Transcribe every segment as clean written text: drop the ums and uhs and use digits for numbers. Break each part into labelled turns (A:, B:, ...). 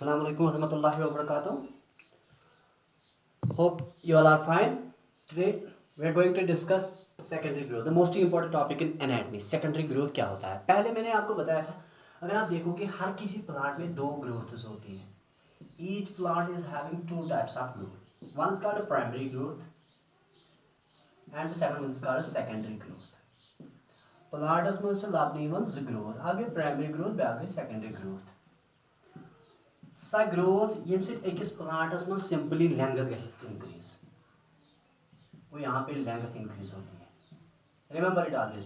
A: Assalamu alaikum warahmatullahi wabarakatuh. Hope you all are fine. Today we are going to discuss secondary growth, the most important topic in anatomy. Secondary growth क्या होता है? पहले मैंने आपको बताया था, अगर आप देखोगे हर किसी प्लांट में दो ग्रोथ्स होती हैं. Each plant is having two types of growth. One is called a primary growth and the second one is called a secondary growth. Plantस में से लाभ नहीं वन ज growth. आगे primary growth, बाकी secondary growth. सा ग्रोथ ये अकिस प्लांटस में सिंपली लेंथ इंक्रीज. वो यहाँ पे लेंथ इंक्रीज होती है. Remember it always.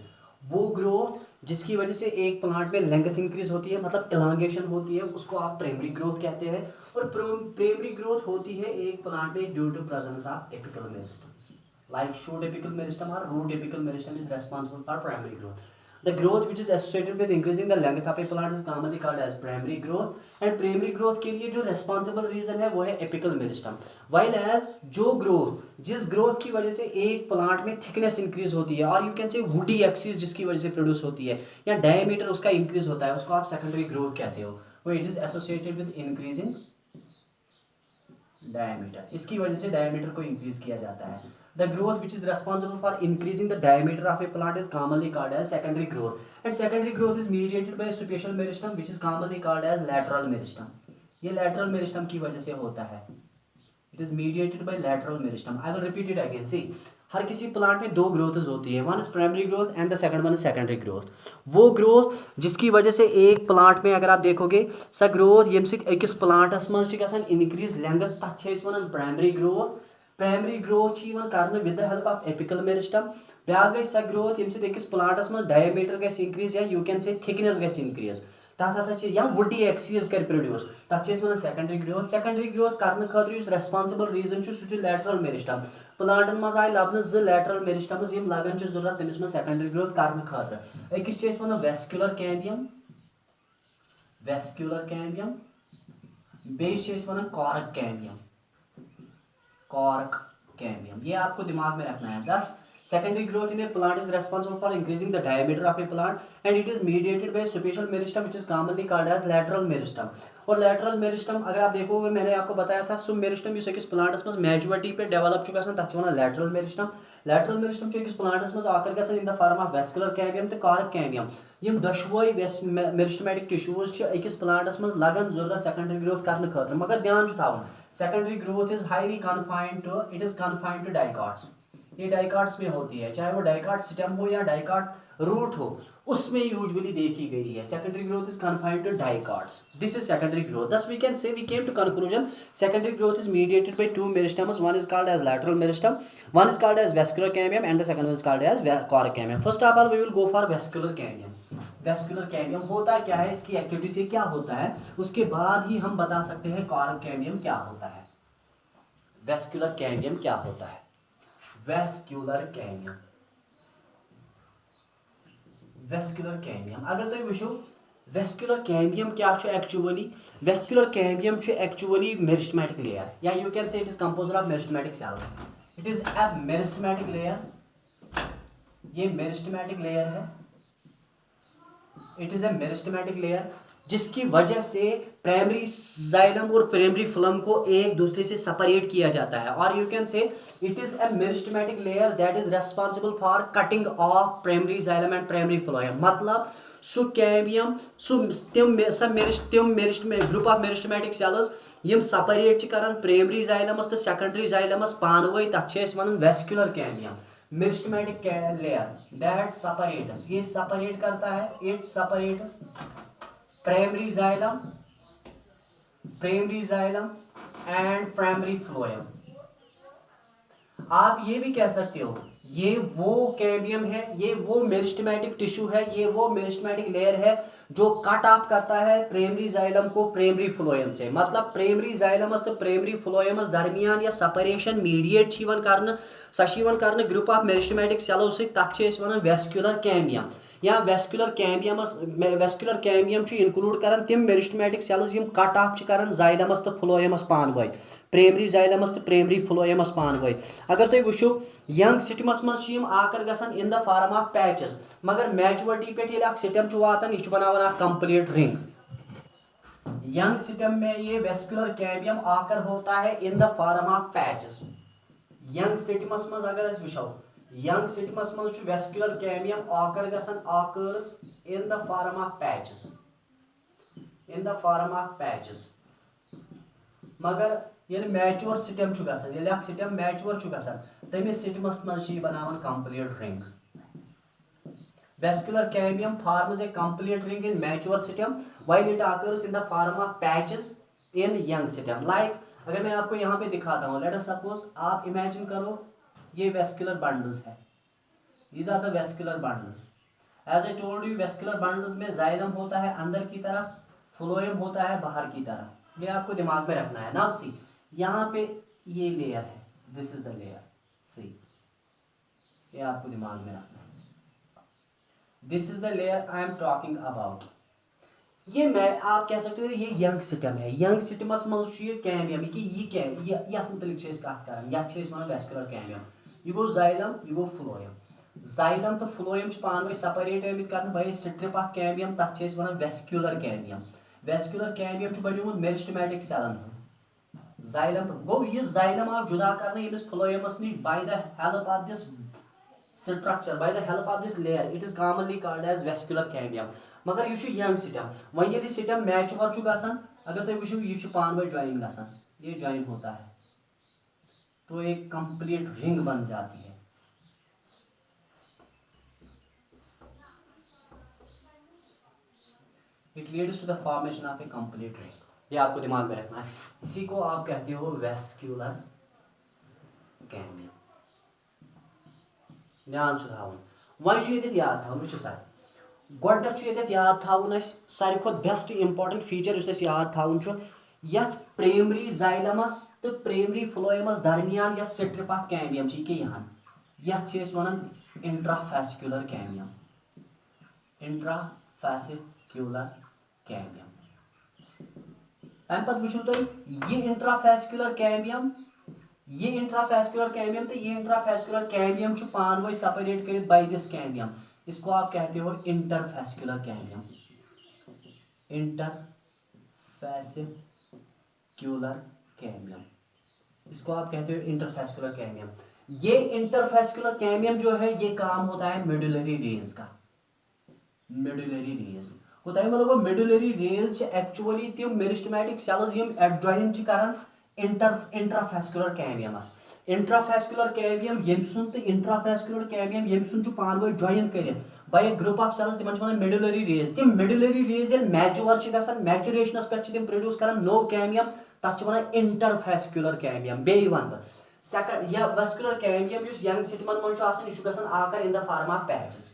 A: वो ग्रोथ जिसकी वजह से एक प्लांट में लेंथ इंक्रीज होती है, मतलब इलांगेशन होती है, उसको आप प्राइमरी ग्रोथ कहते हैं. और प्राइमरी ग्रोथ होती है एक प्लांट में due to presence of apical meristems like shoot apical meristem or root apical meristem is responsible for primary growth. The growth which is associated with increasing the length of a plant is commonly called as primary growth. And primary growth के लिए जो responsible reason है वो है apical meristem. While as जो growth जिस growth की वजह से एक plant में thickness increase होती है, और you can say woody axis जिसकी वजह से produce होती है, या diameter उसका increase होता है, उसको आप secondary growth कहते हो. वो it is associated with increasing diameter. इसकी वजह से diameter को increase किया जाता है. The growth which is responsible for increasing the diameter of a plant is commonly called as secondary growth. And secondary growth is mediated by a superficial meristem which is commonly called as lateral meristem. ये lateral meristem की वजह से होता है. It is mediated by lateral meristem. I will repeat it again. See, हर किसी plant में दो growths होती है. One is primary growth and the second one is secondary growth. वो ग्रोथ जिसकी वजह से एक प्लांट में अगर आप देखोगे सा ग्रोथ ये अकिस प्लांटस मज इंक्रीज लेंथ तथ वन प्राइमरी ग्रोथ. प्राइमरी ग्रोथ कर with the help of apical meristem. ब्याक गई सा ग्रोथ ये अकिस प्लांटस मज डायमीटर गस इंक्रीज या यू कैन से थिकनेस गस इंक्रीज. तथ हसा या वुडी एक्सीज कर प्रोड्यूस तथ वन सेकेंडरी ग्रोथ. सेकेंडरी ग्रोथ करने खतर रेस्पॉन्सिबल रीजन सह लैटरल मेरिस्टम. प्लांटन मज आए लबन जो लैटरल मेरिस्टम्स लगन जरूरत तमिस में सेकेंडरी ग्रोथ करने खतर. अकिस वन वेस्कुलर कैम्बियम, वेस्कुलर कैम्बियम, बेस वन कॉर्क कैम्बियम, कॉर्क कैम्बियम. ये आपको दिमाग में रखना है. 10 secondary growth in a plant is responsible for increasing the diameter of a plant and it is mediated by a superficial meristem which is commonly called as lateral meristem. और lateral meristem अगर आप देखोगे मैंने आपको बताया था sum meristem इस प्लांटस में मैच्योरिटी पे डेवलप चुका है तथ वन lateral meristem. lateral meristem इस प्लांटस में आकर गसन in the form of vascular cambium तो कॉर्क कैम्बियम. यम दशवई मेरिस्टमेटिक टिश्यूज अकिस प्लांटस में लगन जरूरत सेकेंडरी ग्रोथ करने खतर. मगर ध्यान थावन secondary growth is highly confined to, it is confined to dicots. ये डाइकॉट्स में होती है, चाहे वो डाइकॉट स्टेम हो या डाइकॉट रूट हो, उसमें यूजुअली देखी गई है. Secondary growth is confined to dicots. This is secondary growth. Thus we can say we came to conclusion secondary growth is mediated by two meristems. One is called as lateral meristem, one is called as vascular cambium and the second one is called as cork cambium. First of all we will go for vascular cambium. Vascular cambium होता क्या है, इसकी activity से क्या होता है, उसके बाद ही हम बता सकते हैं कॉर्क कैम्बियम क्या होता है. वेस्कुलर कैम्बियम क्या होता है? वेस्कुलर कैम्बियम, वेस्कुलर कैम्बियम अगर तुम वो वेस्कुलर कैम्बियम क्या actually, vascular cambium actually meristematic layer या you can say it is composed of meristematic cells. It is a meristematic layer. ये मेरिस्टमेटिक लेयर है. It is a meristematic layer जिसकी वजह से प्राइमरी जाइलम और primary phloem को एक दूसरे से सेपरेट किया जाता है. और you can say it is a meristematic layer that is responsible for cutting of primary xylem and primary phloem. मतलब सु cambium group of meristematic cells यम सेपरेट कर प्राइमरी जाइलमस तो सेकेंडरी जाइलमस पानवे तथ वन vascular cambium. Meristematic layer that separates, ये सेपरेट करता है, it separates primary xylem and primary phloem. आप ये भी कह सकते हो ये वो कैम्बियम है, ये वो मेरिस्टमेटिक टिश्यू है, ये वो मेरिस्टमेटिक लेयर है जो कट ऑफ करता है प्राइमरी जाइलम को प्राइमरी फ्लोएम से. मतलब प्राइमरी जाइलमस तो प्राइमरी फ्लोएमस दरमियान या सेपरेशन मीडिएट कर ग्रुप ऑफ मेरिस्टमेटिक सेलो से तथ वन वेस्कुलर कैम्बियम. या वेस्कुलर कैम्बियम इंक्लूड कर तम मेरिस्टमेटिक सेल्स यम कट ऑफ कर जाइलमस तो फ्लोएमस पानवे, प्राइमरी जाइलमस तो प्राइमरी फ्लोएमस पानवे. अगर तुम वो यंग सिस्टमस मज आकर गसन in the form of patches. मगर मैच्योरिटी पे सिस्टम वातान यह बनान कंप्लीट रिंग. यंग सिस्टम में ये वेस्कुलर कैवियम आकर होता है in the form of patches. Young सिस्टमस मज अगर अस वुचो यंग सिस्टमस मज वेस्कुलर कैवियम आकर गसन आकर्स in the form of patches, in the form of patches. मगर ये मैच्योर सिस्टम गसन, ये अख सिस्टम मैच्योर गसन तमिस सिस्टमस मज बनावन complete ring. Vascular cambium forms a complete ring in mature stem while it occurs in the form of patches in young stem. Like अगर मैं आपको यहाँ पे दिखाता हूँ, let us suppose आप imagine करो ये vascular bundles है, these are the vascular bundles. As I told you vascular bundles में xylem होता है अंदर की तरफ, phloem होता है बाहर की तरफ, ये आपको दिमाग में रखना है। Now see यहाँ पे ये लेयर है, this is the layer, see ये आपको दिमाग में रखना है। This is the layer I am talking about. ये मैं आप कह सकते हो ये यंग सिस्टम है। यंग सिस्टमस मज कैमियम कि ये मुतलिक कत कर वेस्कुलर कैमियम। यह गो जाइलम यह गो फ्लोयम। जाइलम तो फ्लोयम पान सेपरेट आमित कर बाय स्ट्रिप ऑफ कैमियम, तथ वेस्कुलर कैमियम। वेस्कुलर कैमियम बनियोमुत मेरिस्टेमेटिक सेलन। जाइलम तो गो यह जाइलम आव जुदा कर यमिस फ्लोयमस निश by the help of this structure, by the help of this layer, it is commonly called as vascular cambium. मगर ये young system वही ये system mature चु गसन अगर तो वुचो ये पान वे ज्वाइन गसन, ये ज्वाइन होता है तो एक कंप्लीट रिंग बन जाती है। It leads to the formation of a complete ring. ये आपको दिमाग में रखना है, इसी को आप कहते हो vascular cambium। ध्यान थवन वह याद थवन वो सर गोडन याद थवन सारे खुद बेस्ट इंपॉर्टेंट फीचर उस याद थवन यथ प्राइमरी जाइलमस तो प्राइमरी फ्लोएमस दरमियान या स्ट्रिप ऑफ कैम्बियम के यहाँ यथ one intrafascicular cambium, intrafascicular cambium. तम पत वुचो तुम ये इंट्राफेस्कुलर कैम्बियम, ये इंट्राफेस्कुलर कैम्बियम तो ये इंट्राफेस्कुलर कैम्बियम पान वो सेपरेट कर बाय दिस कैम्बियम, इसको आप कहते हो इंटरफेस्कुलर कैम्बियम, इंटरफेसिकुलर कैम्बियम, इसको आप कहते हो इंटरफेस्कुलर कैम्बियम। ये इंटरफेस्कुलर कैम्बियम जो है ये काम होता है मेडुलरी रेज का। मेडुलरी रेज होता है मतलब मेडुलरी रेज एक्चुअली तम मेरिस्टेमेटिक सेल्स यम एडजॉइन करन इंट्राफेस्कुलर कैम्बियमस। इंट्राफेस्कुलर कैम्बियम यम सुन तो इंट्राफेस्कुलर कैम्बियम यम सुन पान वो ज्वाइन कर बाय ग्रुप ऑफ सेल्स तिमन वन मेडुलरी रेज। तिम मेडुलरी रेज ये मैच्योर गसन मैच्योरेशनस पे तिम प्रोड्यूस करन नो कैम्बियम, तथ वन इंटरफेस्कुलर कैम्बियम। बे वन सेकंड या वेस्कुलर कैम्बियम युस यंग सिस्टमन मन आसन यह गसन आकर in the form of patches.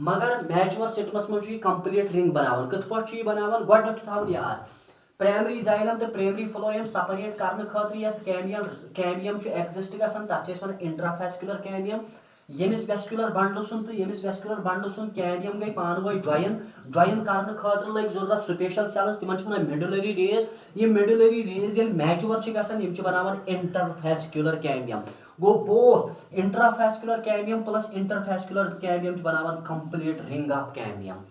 A: मगर मैच्योर सिस्टमस मन कंप्लीट रिंग बनावन कथ पट बनावन गोडन थवन याद प्राइमरी जाइलम तो प्राइमरी फ्लोएम सेपरेट करने खातिर यस कैम्बियम एग्जिस्ट गसन तथ वन इंट्राफेस्कुलर कैम्बियम। यमिस वेस्कुलर बंडल सुन तो यमिस वेस्कुलर बंडल सुन कैम्बियम गई पान वो ज्वाइन करने खातिर लग जरूरत स्पेशल सेल्स तिमन वन मेडुलरी रेज। ये मेडुलरी रेज ये मैच्योर गसन यम बनावन इंटरफेस्कुलर कैम्बियम। गो both intrafascicular cambium plus interfascicular cambium बनावन कंप्लीट रिंग ऑफ कैम्बियम।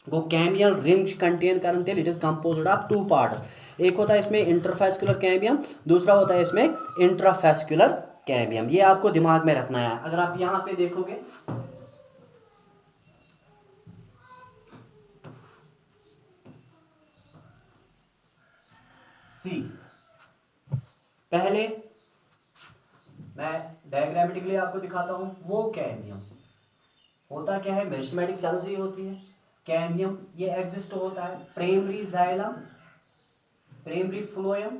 A: गो कैम्बियल रिंग कंटेन करन तेल it is composed of two parts. एक होता है इसमें इंटरफेस्कुलर कैम्बियम, दूसरा होता है इसमें इंट्राफेस्कुलर कैम्बियम। ये आपको दिमाग में रखना है। अगर आप यहां पे देखोगे सी पहले मैं डायग्रामेटिकली आपको दिखाता हूं। वो कैम्बियम होता क्या है, मेरिस्टेमेटिक सेल्स ही होती है। कैम्बियम ये एग्जिस्ट होता है प्राइमरी जाइलम, प्राइमरी फ्लोएम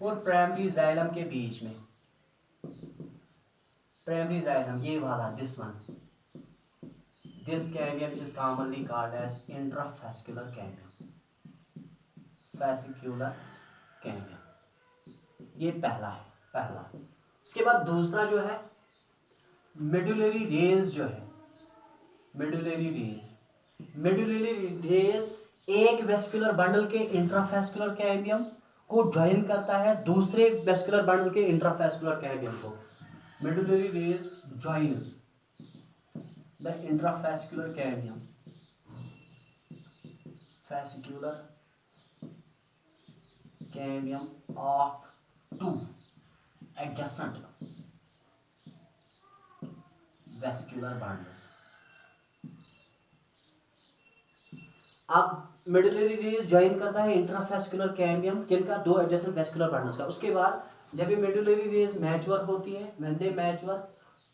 A: और प्राइमरी जाइलम के बीच में। प्राइमरी जाइलम ये वाला this one, this cambium is commonly called as intrafascicular cambium, fascicular cambium. ये पहला है, पहला। उसके बाद दूसरा जो है मेडुलरी रेज जो है, मेडुलरी रेज। मेडुलरी रेज एक वेस्कुलर बंडल के इंट्राफेस्कुलर कैम्बियम को ज्वाइन करता है दूसरे वेस्कुलर बंडल के इंट्राफेस्कुलर कैम्बियम को। Medullary rays joins the intrafascicular cambium, fascicular cambium of two adjacent vascular bundles. अब मिडलरी रेज ज्वाइन करता है इंट्राफेस्कुलर कैम्बियम किनका, दो एडजेसेंट वेस्कुलर बंडल्स का। उसके बाद जब ये मिडलरी रेज मैच्योर होती है, when they mature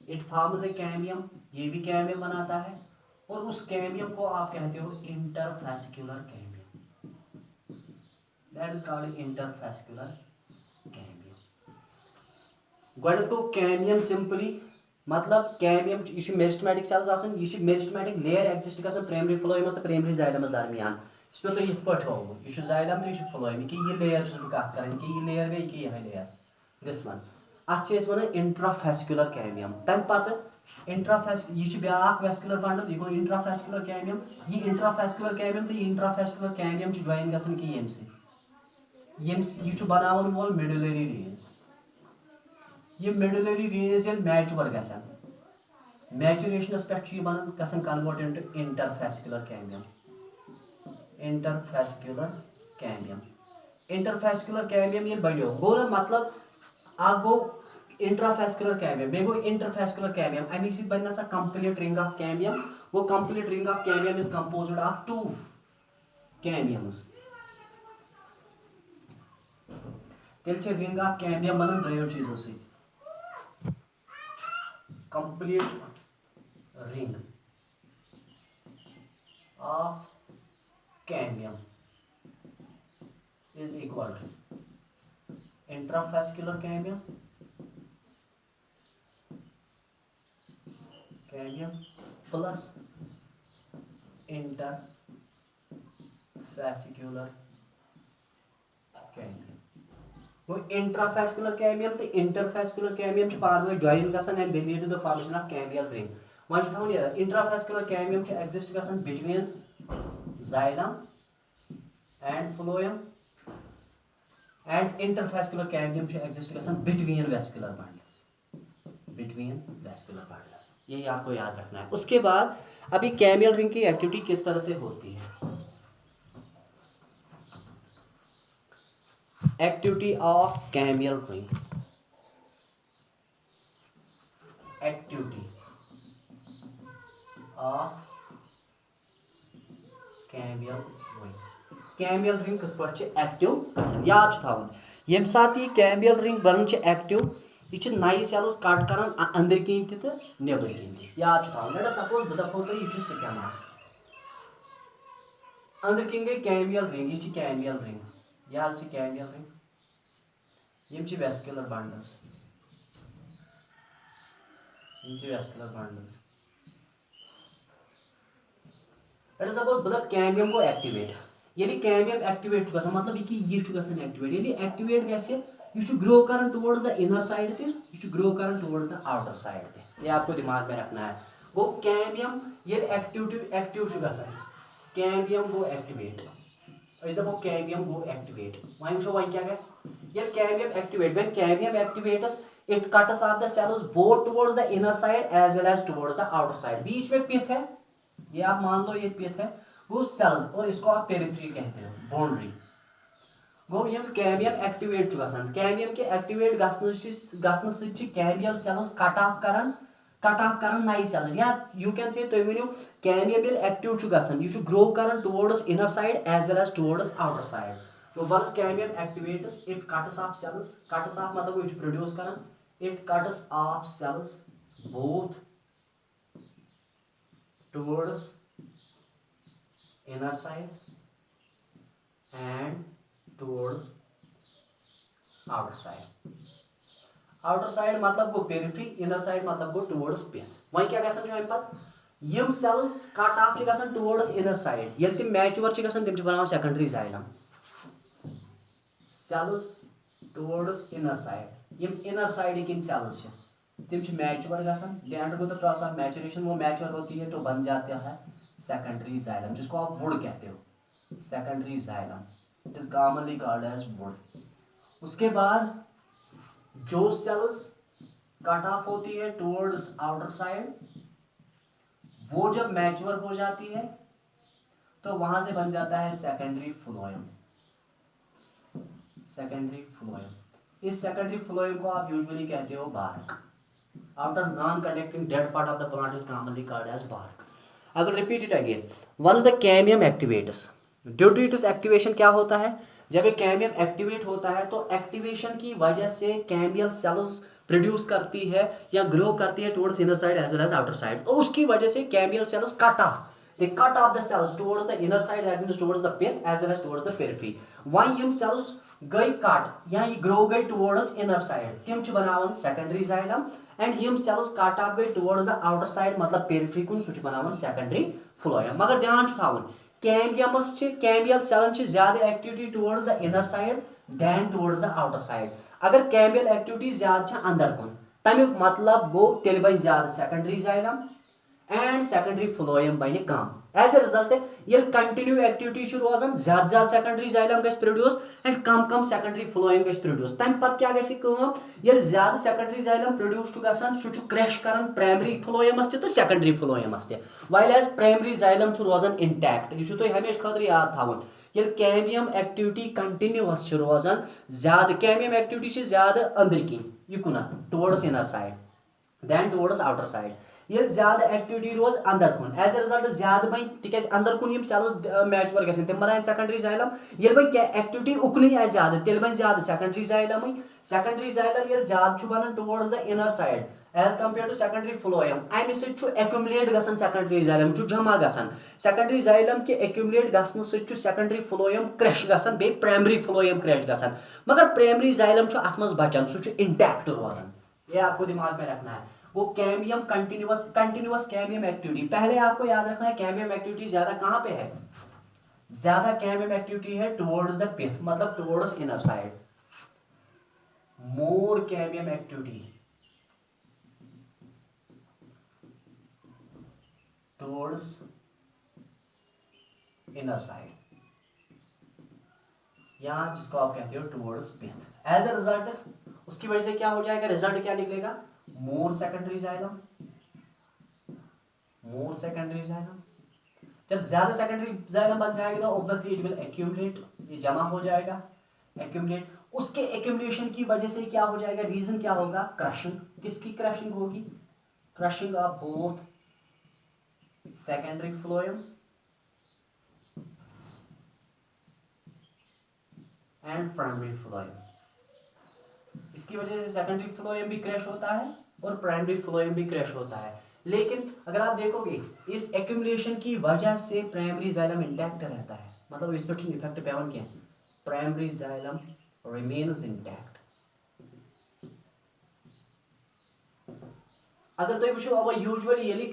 A: it forms a cambium, ये भी कैम्बियम बनाता है, और उस कैम्बियम को आप कहते हो interfascicular cambium, that is called interfascicular cambium. गोडन को कैम्बियम सिंपली मतलब कैम्बियम यह मेरिस्टेमेटिक सेल्स आसन, यह मेरिस्टेमेटिक लेयर एग्जिस्ट गसन प्राइमरी फ्लोएम तो प्राइमरी जाइलमस दरमियान। इस पे तो यह पट होगो, यह जाइलम तो यह फ्लोएम कि यह लेयर कत कर कि यह लेयर गई कि यह लेयर दिस वन अत वन इंट्राफेस्कुलर कैम्बियम। तम पत इंट्राफेस यह ब्याक वेस्कुलर बंडल, यह गो इंट्राफेस्कुलर कैम्बियम, यह इंट्राफेस्कुलर कैम्बियम तो इंट्राफेस्कुलर कैम्बियम ज्वाइन गसन कि यह बनावन वोल मिडलरी रेज। ये मिडलरी रेज ये मैच्योर गसन, मैच्योरेशनस पे बनन गसन convert into interfascicular cambium, interfascicular cambium. Interfascicular cambium ये बढ़ियो गो ना मतलब आ गो इंट्राफेस्कुलर कैम्बियम बे गो इंटरफेस्कुलर कैम्बियम अमी सी बनना सा कंप्लीट रिंग ऑफ कैम्बियम। वो complete ring of cambium is composed of two cambiums. तेल छे रिंग ऑफ कैम्बियम बनन दोयो चीजों से, complete ring of cambium is equal to intrafascicular cambium plus interfascicular cambium। वो इंट्राफेस्कुलर कैम्बियम तो इंटरफेस्कुलर कैम्बियम पानवे join गसन and they lead to the formation of cambial ring. वन थावन याद इंट्राफेस्कुलर कैम्बियम एग्जिस्ट गसन between xylem and phloem and interfascicular cambium exist गसन between vascular bundles, between vascular bundles. यही आपको याद रखना है। उसके बाद अभी कैम्बियल रिंग की एक्टिविटी किस तरह से होती है। Activity of cambial ring. Activity of cambial ring. Cambial ring कस पर एक्टिव गसन याद थावन यम साथ ये कैम्बियल रिंग बनन एक्टिव यह नए सेल्स कट कर अंदर किन तो नबर किन याद थावन। लेट अस सपोज बह दपो तो यह स्केमा अंदर किन गई कैम्बियल रिंग, यह कैम्बियल रिंग याद कैम्बियल रिंग यम vascular bundles, vascular bundles. Let suppose बह कैम्बियम को एक्टिवेट, यदि कैम्बियम एक्टिवेट गसन मतलब यह गसन एक्टिवेट, यदि एक्टिवेट गस यह ग्रो कर टुवर्ड्स द इनर साइड ते यह ग्रो कर टुवर्ड्स द आउटर साइड ते। यह आपको दिमाग में रखना है। गो कैम्बियम ये एक्टिव गसन, कैम्बियम गो एक्टिवेट, दपो कैम्बियम गो एक्टिवेट। वन वो वन क्या ये cambium activate, when cambium activates it cuts off the cells both towards the inner side as well as towards the outer side. बीच में पिथ है, ये आप मान लो ये पिथ है वो सेल्स, और इसको आप पेरिफेरी कहते हो, बाउंड्री। गो यम कैम्बियम एक्टिवेट गसन, कैम्बियम के एक्टिवेट गसन सि कैम्बियल सेल्स कट ऑफ करन नए सेल्स, या यू कैन से तुम वो कैम्बियम एक्टिव गसन यह ग्रो कर towards inner side as well as towards outer side. तो once cambium activates it cuts off cells, cuts off मतलब वो प्रोड्यूस करन, it cuts off cells both towards inner side and towards outer side। outer side मतलब गो periphery, inner side मतलब गो towards pith। वहीं क्या गसन अम पत यम सेल्स कट ऑफ गसन towards inner side, ये तिम मैच्योर गसन तिम बनावान secondary xylem. Cells towards inner side, यम inner side किन सेल्स तिम मैच्योर गसन, they undergo the process of maturation, वो मैच्योर होती है तो बन जाता है सेकेंडरी जाइलम, जिसको आप वुड कहते हो, secondary xylem, it is commonly called as wood. उसके बाद जो सेल्स कट ऑफ होती है टुवर्ड्स आउटर साइड, वो जब मैच्योर हो जाती है तो वहां से बन जाता है सेकेंडरी फ्लोएम। सेकेंडरी फ्लोएम, इस सेकेंडरी फ्लोएम को आप यूजुअली कहते हो bark. Outer non-conducting dead part of the plant is commonly called as bark. I will repeat it again. Once the cambium activates, due to its activation क्या होता है, जब ये कैम्बियम एक्टिवेट होता है तो एक्टिवेशन की वजह से कैम्बियल सेल्स प्रोड्यूस करती है या ग्रो करती है towards inner side as well as outer side, और उसकी वजह से cambial cells cut off, they cut off the cells towards the inner side, that means towards the pith as well as towards the periphery. वहीं यम cells गई cut या ये grow गई towards inner side, तिम च बनावन secondary xylem, and Yama cells cut off गई towards the outer side मतलब periphery कुन सु च बनावन secondary phloem। मगर ध्यान च थावन कैम्बियमस च कैम्बियल सेलन च ज्यादा activity towards the inner side than towards the outer side। अगर कैम्बियल एक्टिविटी ज्यादा छ अंदर कुन, तमिक मतलब गो तेल बन ज्यादा secondary xylem and secondary phloem बने कम। एज ए रिजल्ट ये कंटिन्यू एक्टिविटी रोजान ज्यादा सेकेंडरी जाइलम गस प्रोड्यूस एंड कम कम सेकेंडरी फ्लोएम गस प्रोड्यूस। तम पत क्या गस ये ज्यादा सेकेंडरी जाइलम प्रोड्यूस गसान सह क्रैश कर प्राइमरी फ्लोएमस तो सेकेंडरी फ्लोएमस वाइल एज प्राइमरी जाइलम रोजान इंटैक्ट। यह हमेशा खतर याद थावन ये कैम्बियम एक्टिविटी कंटिन्यूअस रोजान ज्यादा, कैम्बियम एक्टिविटी ज्यादा अंदर किन युकुन towards inner side than towards outer side. ये ज्यादा एक्टिविटी रोज अंदर कुन एज ए रिजल्ट ज्यादा बन तिक अंदर कुन यम सेल्स मैच्योर गसन तम बनान सेकेंडरी जाइलम। ये बन एक्टिविटी उकन आए ज्यादा तेल बन ज्यादा सेकेंडरी जाइलम। सेकेंडरी जाइलम ये ज्यादा बनान towards the inner side as compare to secondary phloem. अमि सह एक्यूमुलेट गसन सेकेंडरी जाइलम जमा गसन। सेकेंडरी जाइलम के एक्यूमुलेट गसन सह सेकेंडरी फ्लोएम क्रैश गसन बे प्राइमरी फ्लोएम क्रैश गसन। मगर प्राइमरी जाइलम अत मज बचान सह इंटैक्ट रोजान। ये आपको दिमाग में रखना है। वो कैम्बियम कंटिन्यूअस कैम्बियम एक्टिविटी, पहले आपको याद रखना है कैम्बियम एक्टिविटी ज्यादा कहां पे है, ज्यादा कैम्बियम एक्टिविटी है टुवर्ड्स द पिथ मतलब towards inner side. More cambium activity towards inner side या जिसको आप कहते हो towards pith. As a result उसकी वजह से क्या हो जाएगा, रिजल्ट क्या निकलेगा, more secondary xylem, more secondary xylem. जब ज्यादा सेकेंडरी जाइलम बन जाएगा तो ऑब्वियसली इट विल एक्यूमुलेट, ये जमा हो जाएगा एक्यूमुलेट। उसके एक्यूमुलेशन की वजह से क्या हो जाएगा, रीजन क्या होगा, क्रशिंग। किसकी क्रशिंग होगी, crushing of both secondary phloem and primary phloem. इसकी वजह से सेकेंडरी फ्लोएम भी क्रैश होता है और प्राइमरी फ्लोएम भी क्रैश होता है। लेकिन अगर आप देखोगे इस एक्यूमुलेशन की वजह से प्राइमरी जाइलम इंटैक्ट रहता है, मतलब इस पर इफेक्ट पेवन क्या, प्राइमरी जाइलम रिमेन्स इंटैक्ट। अगर तुम वो अब यूजुअली ये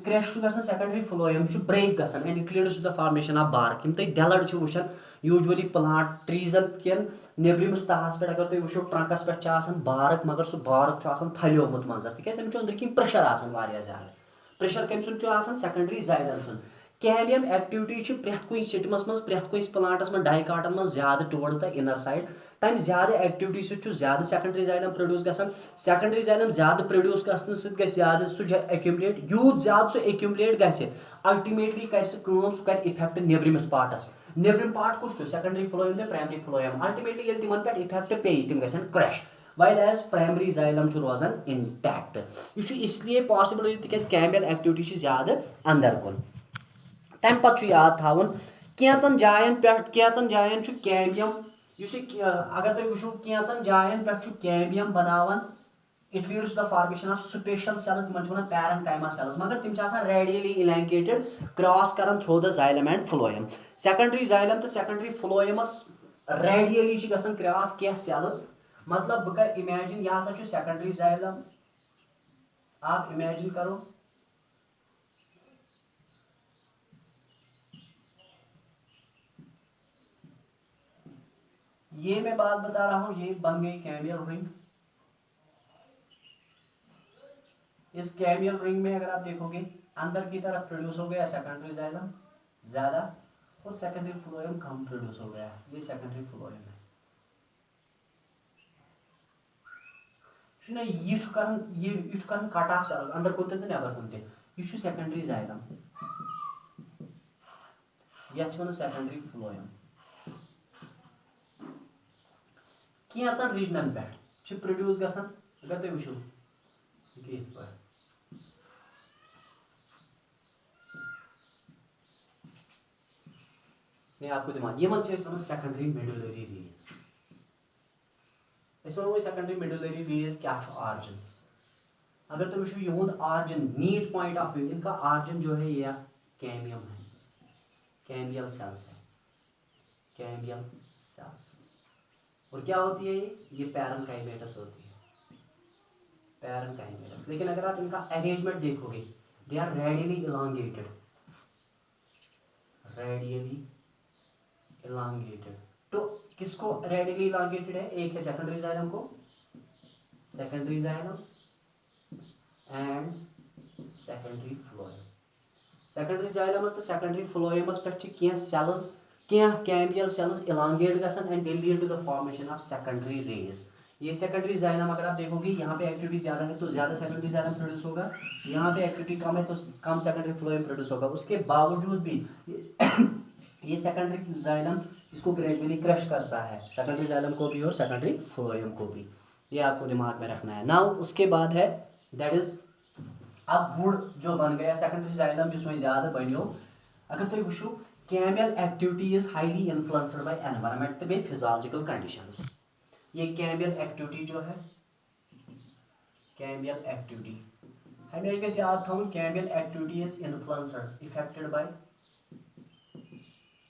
A: क्रैश गसन सेकेंडरी फ्लोएम ब्रेक गसन and it leads to the formation of bark. यम तुम दलड़ वुचान यूजुअली प्लांट ट्रीजन केन नेब्रिमस तहस पे अगर तुम वो ट्रंकस पे बार्क, मगर सह बार्क फलियोमुत मजस तिक तम अंदर किन प्रेशर ज्यादा। प्रेशर कम सुन सेकेंडरी जाइलम सुन। कैम्बियम एक्टिविटी प्रेथ कुछ सिटमस मज प्रेथ कुछ प्लांटस में डाइकाटन में ज्यादा टुवर्ड्स द इनर साइड। तम ज्यादा एक्टिविटी सह ज्यादा सेकेंडरी जाइलम प्रोड्यूस गसन। सेकेंडरी जाइलम ज्यादा प्रोड्यूस गसन सह ज्यादा सह एक्यूमुलेट, यूत ज्यादा सह एक्यूमुलेट गि अल्टीमेटली कर सह कर इफेक्ट नेब्रिमस पार्टस। नेब्रिम पार्ट कुछ सेकेंडरी फ्लोएम तो प्राइमरी फ्लोएम। अल्टीमेटली ये तिमन पे इफेक्ट पे तिम गसन crash while as primary xylem रोजान इंटैक्ट। यह इसलिए पॉसिबल तिक कैम्बियल एक्टिविटी ज्यादा अंदर कुन। तम पत याद थावन कैंचन जायन कैम्बियम अगर तुम वो कैंचन जायन पे कैम्बियम बनावन it leads to the formation of special cells तिमन वन पैरेन्काइमा सेल्स, मगर तिम रेडियली इलैंकेटेड क्रॉस करन through the xylem and phloem. Secondary xylem तो सेकेंडरी फ्लोएमस रेडियली गसन क्रॉस क्या सेल्स, मतलब बह कर इमेजिन यह हसा सेकेंडरी जाइलम। आप इमेजिन करो ये मैं बात बता रहा हूं, ये बन गई कैम्बियल रिंग। इस कैम्बियल रिंग में अगर आप देखोगे अंदर की तरफ प्रोड्यूस हो गया सेकेंडरी जाइलम ज्यादा और सेकेंडरी फ्लोएम कम प्रोड्यूस हो गया। ये सेकेंडरी फ्लोएम है। यह कट ऑफ सेल अंदर कुन तो नेबर कुन यह सेकेंडरी जाइलम। यह वन सेकेंडरी फ्लोएम कैंचन रीजनन पे प्रोड्यूस गसान अगर तुम वो ये ये आपको दिमाग ये सेकेंडरी मेडुलरी वेज वो सेकेंडरी मेडुलरी वेज क्या ऑरिजिन अगर तुम वो युद ऑरिजिन नीट पॉइंट ऑफ व्यू इनका ऑरिजिन जो है ये कैम्बियम है कैम्बियल सेल्स है कैम्बियल सेल्स और क्या होती है ये पैरेन्काइमेटस होती है पैरेन्काइमेटस। लेकिन अगर आप इनका अरेंजमेंट देखोगे दे आर रेडियली इलांगेटेड तो किसको रेडियली इलांगेटेड है एक है सेकेंडरी जाइलम को secondary xylem and secondary phloem secondary जाइलमस तो सेकेंडरी फ्लोएमस पे सेल्स कैम्बियल सेल्स इलांगेट गसन and they lead to the formation of secondary rays. ये सेकेंडरी जाइलम अगर आप देखोगे यहाँ पे एक्टिविटी ज़्यादा है तो ज़्यादा सेकेंडरी जाइलम प्रोड्यूस होगा, यहाँ पे एक्टिविटी कम है तो कम सेकेंडरी फ्लोएम प्रोड्यूस होगा। उसके बावजूद भी ये सेकेंडरी जाइलम इसको ग्रेजुअली क्रश करता है सेकेंडरी जाइलम को भी और सेकेंडरी फ्लोएम को भी, ये आपको दिमाग में रखना है। नाउ उसके बाद है दैट इज अब वुड जो बन गया सेकेंडरी जाइलम जिसमें ज़्यादा बनो अगर तुम वो cambial activity is highly influenced by environment तो फिजियोलॉजिकल कंडीशंस। ये कैम्बियल एक्टिविटी जो है कैम्बियल एक्टिविटी हमेशा गैस याद थोन cambial activity is influenced affected by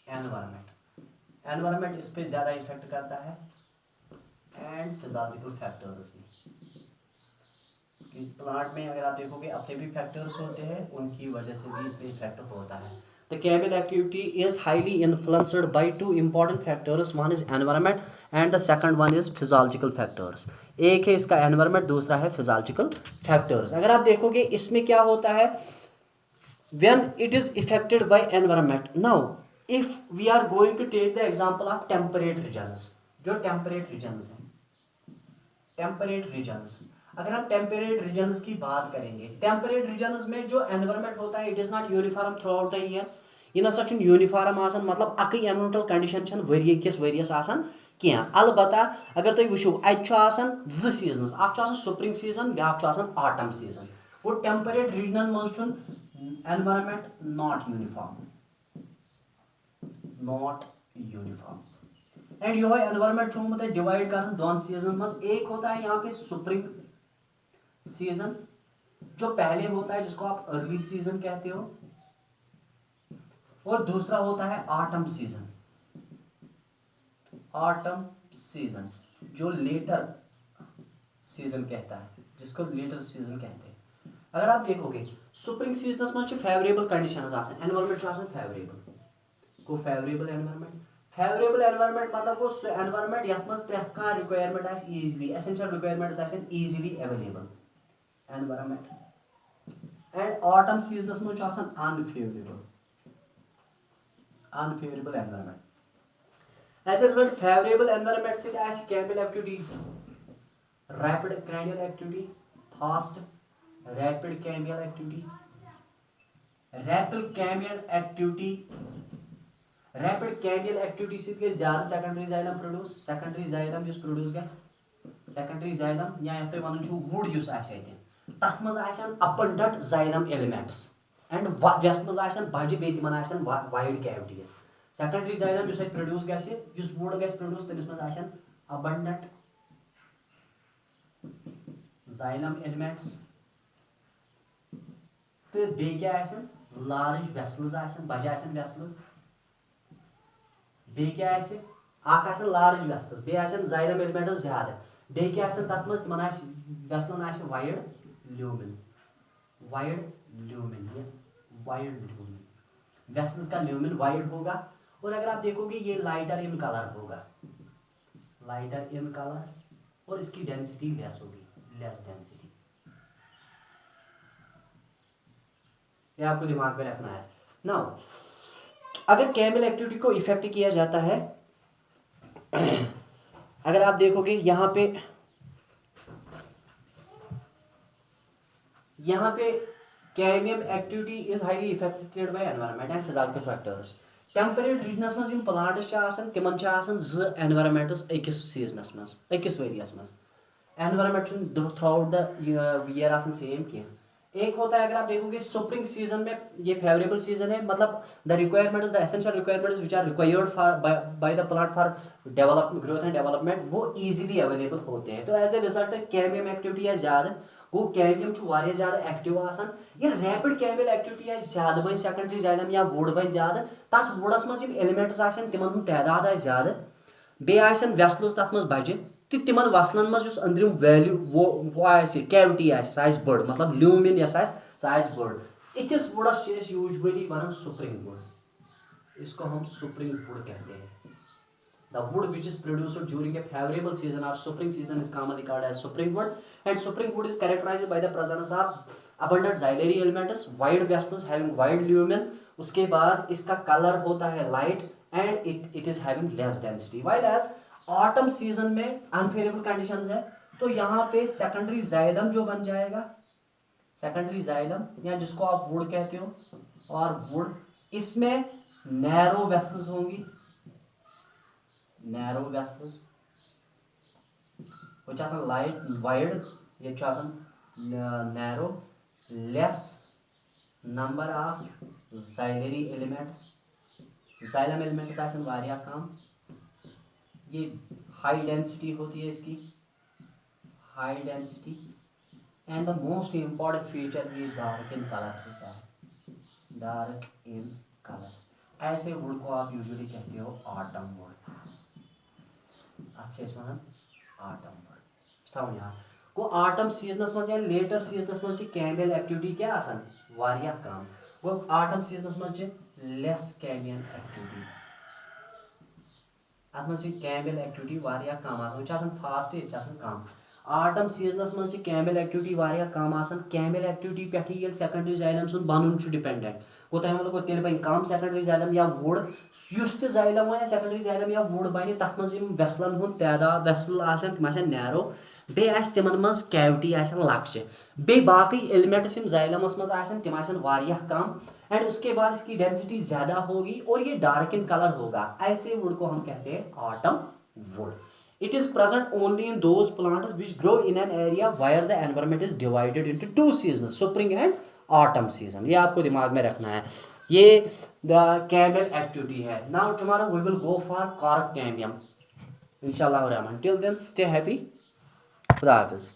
A: environment इस पे ज़्यादा इफेक्ट करता है एंड फिजियोलॉजिकल फैक्टर्स भी प्लांट में अगर आप देखोगे अपने भी फैक्टर्स होते हैं उनकी वजह से भी इसमें इफेक्ट होता है। The campbell activity is highly influenced by two important factors. One is environment and the second one is physiological factors. एक है इसका environment दूसरा है physiological factors। अगर आप देखोगे इसमें क्या होता है when it is affected by environment. Now if we are going to take the example of temperate regions जो temperate regions हैं temperate regions अगर हम टेम्परेट रीजन्स की बात करेंगे टेम्परेट रीजन्स में जो एनवायरनमेंट होता है it is not uniform through out the year यह ना यूनिफॉर्म आसान मतलब अकई एनवायरनमेंटल कंडीशन वरी किस वरियस आसान कह अलबत्ता अगर तुम वो जो सीजन अख स्प्रिंग सीजन ब्या ऑटम सीजन वो टेम्परेट रीजनन मज environment not uniform and yo environment divide कर दोन सीजन मज एक होता है यहाँ पे स्प्रिंग सीजन जो पहले होता है जिसको आप अर्ली सीजन कहते हो और दूसरा होता है ऑटम सीजन जो लेटर सीजन कहता है जिसको लेटर सीजन कहते हैं। अगर आप देखोगे स्प्रिंग सीजनस मज फेवरेबल कंडीशंस एनवायरनमेंट फेवरेबल को फेवरेबल एनवायरनमेंट मतलब वो एनवायरनमेंट यथ मज प्रेथ का रिक्वायरमेंट आस इजीली एसेंशियल रिक्वायरमेंट्स आसन easily available environment and autumn सीजनस मज आसन unfavourable environment as a result favourable environment से आस cambial activity rapid cranial activity fast rapid cambial activity rapid cambial activity से गई ज्यादा secondary xylem produce secondary xylem produce गई सेकेंडरी जाइलम या तुम वन वुड तथ मज अबंडेंट जाइलम एलिमेंट्स एंड व्यस मज बज बे तिमन wide cavity secondary xylem produce गस वुड गस प्रोड्यूस तमिस मज अबंडेंट जाइलम एलिमेंट्स तो बे क्या लार्ज वेसल्स बज वेसल्स बे क्या लार्ज वेसल्स बे जाइलम एलिमेंट्स ज्यादा बे क्या तथ मज तिमन वेसलन वाइड ल्यूमिन वेसल्स का ल्यूमिन वाइड होगा और अगर आप देखोगे ये लाइटर इन कलर होगा और इसकी डेंसिटी लेस होगी लेस डेंसिटी। ये आपको दिमाग में रखना है। नाउ अगर कैम्बियल एक्टिविटी को इफेक्ट किया जाता है अगर आप देखोगे यहाँ पे cambium activity is highly affected by environment and physical factors. Temperate रीजनस मज प्लांट्स तिमन ज एनवायरमेंट्स अकिस सीजनस मज अकिस वरियस मज environment throughout the year same कह एक होता है अगर आप देखोगे स्प्रिंग सीजन में ये फेवरेबल सीजन है मतलब the requirements the essential requirements which are required for by the plant for develop growth and development वो इजीली अवेलेबल होते हैं। तो as a result cambium activity है ज़्यादा गो कैम्बियम वारिया ज़्यादा एक्टिव आसान ये रैपिड कैम्बियल एक्टिविटी है ज़्यादा बन सेकेंडरी जाइलम या वुड बन ज़्यादा तथ वुडस मज एलिमेंट्स आसन तिमन तादाद आए ज़्यादा बेन वेसल्स तथ मज बजे तो तिमन वसलन मज अंदरिम वैल्यू वो कैविटी बड़ मतलब ल्यूमिन यस बड़ इथिस वुडस यूजुअली वन स्प्रिंग वुड इसको हम स्प्रिंग वुड कहते हैं। The wood which is produced during a favorable season or spring season is commonly called as spring wood, and spring wood is characterized by the presence of abundant xylary elements, wide vessels having wide lumen। उसके बाद इसका colour होता है light and it is having less density. while as autumn season में unfavourable conditions है तो यहाँ पे सेकेंडरी जाइलम जो बन जाएगा सेकेंडरी जाइलम या जिसको आप वुड कहते हो और वुड इसमें नैरो वेसल्स होंगी narrow vessels which are light wide ये narrow less number of xylary elements xylem elements आसन वारिया कम ये हाई डेंसिटी होती है इसकी high density and the most important feature ये डार्क इन कलर होता है डार्क इन कलर। ऐसे वुड को आप यूजुअली कहते हो ऑटम वुड अच्छे वन ऑटम वुड थो यहाँ गो ऑटम सीजनस मज या लेटर सीजनस मज कैम्बियल एक्टिविटी क्या आसान वारिया कम गो ऑटम सीजनस मज लेस कैम्बियल एक्टिविटी अत मज कैम्बियल एक्टिविटी वारिया कम आसान वो आसान फास्ट ये आसान कम ऑटम सीजनस मज कैम्बियल एक्टिविटी वारिया कम आसान कैम्बियल एक्टिविटी पे ये सेकेंडरी जाइलम सुन बनन डिपेंडेंट गो तमें मतलब तेल बन कम सेकेंडरी जाइलम या वुड युस ते जाइलम या सेकेंडरी जाइलम या वुड बन तथ मज वेसलन हुंद तादाद वेसल आसन तिम आसन नैरो बे आस तिमन मज कैविटी आसन लक्ष्य बे बाकी एलिमेंट्स जाइलमस मज आसन तिम आसन वारिया कम एंड उसके बाद इसकी डेंसिटी ज़्यादा होगी और ये डार्क इन कलर होगा। ऐसे वुड को हम कहते हैं autumn would. It is present only in those plants which grow in an area where the environment is divided into two seasons, spring and autumn season। ये आपको दिमाग में रखना है। ये the cambial activity है। Now tomorrow we will go for cork cambium। इंशाल्लाह Rahman. Till then stay happy। खुदा हाफिज़।